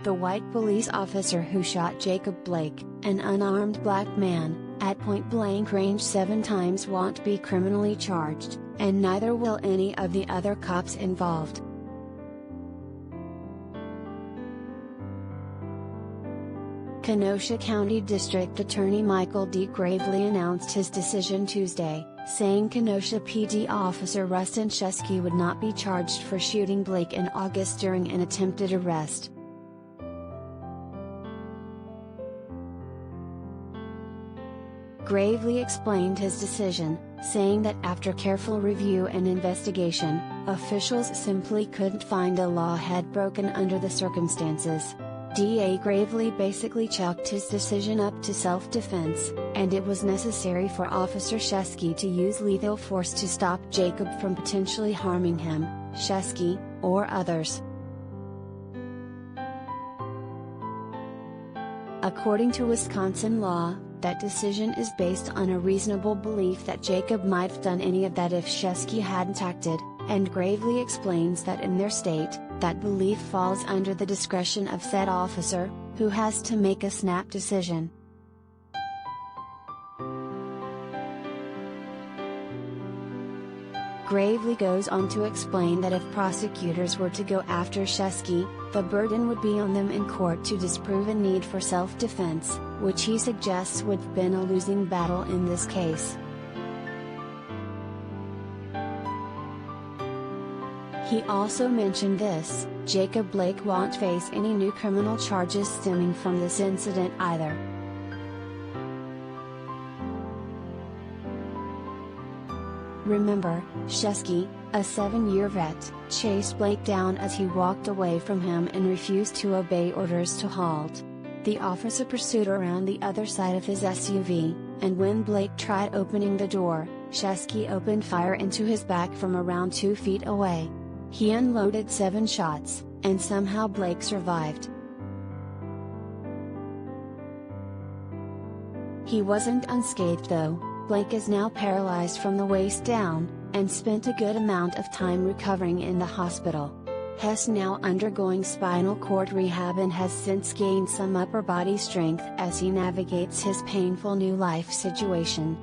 The white police officer who shot Jacob Blake, an unarmed black man, at point-blank range 7 times won't be criminally charged, and neither will any of the other cops involved. Kenosha County District Attorney Michael D. Graveley announced his decision Tuesday, saying Kenosha PD officer Rustin Shesky would not be charged for shooting Blake in August during an attempted arrest. Graveley explained his decision, saying that after careful review and investigation, officials simply couldn't find a law had broken under the circumstances. DA Graveley basically chalked his decision up to self-defense, and it was necessary for Officer Shesky to use lethal force to stop Jacob from potentially harming him, Shesky, or others. According to Wisconsin law, that decision is based on a reasonable belief that Jacob might have done any of that if Shesky hadn't acted, and Graveley explains that in their state, that belief falls under the discretion of said officer, who has to make a snap decision. Graveley goes on to explain that if prosecutors were to go after Shesky, the burden would be on them in court to disprove a need for self-defense, which he suggests would have been a losing battle in this case. He also mentioned this: Jacob Blake won't face any new criminal charges stemming from this incident either. Remember, Shesky, a 7-year vet, chased Blake down as he walked away from him and refused to obey orders to halt. The officer pursued around the other side of his SUV, and when Blake tried opening the door, Shesky opened fire into his back from around 2 feet away. He unloaded 7 shots, and somehow Blake survived. He wasn't unscathed though. Blake is now paralyzed from the waist down, and spent a good amount of time recovering in the hospital. Hess now undergoing spinal cord rehab and has since gained some upper body strength as he navigates his painful new life situation.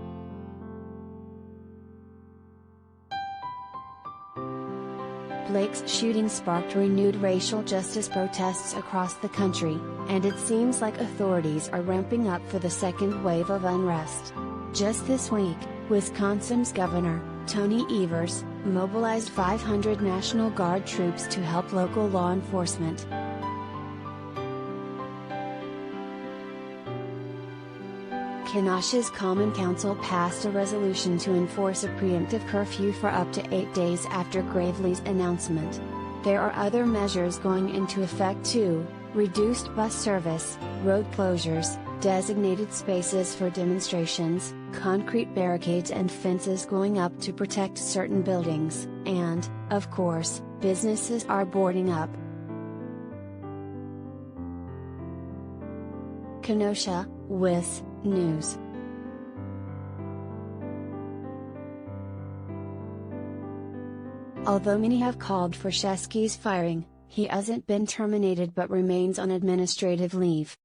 Blake's shooting sparked renewed racial justice protests across the country, and it seems like authorities are ramping up for the second wave of unrest. Just this week, Wisconsin's Governor, Tony Evers, mobilized 500 National Guard troops to help local law enforcement. Kenosha's Common Council passed a resolution to enforce a preemptive curfew for up to 8 days after Graveley's announcement. There are other measures going into effect too: reduced bus service, road closures, designated spaces for demonstrations, concrete barricades and fences going up to protect certain buildings, and, of course, businesses are boarding up. Kenosha, WIS News. Although many have called for Shesky's firing, he hasn't been terminated but remains on administrative leave.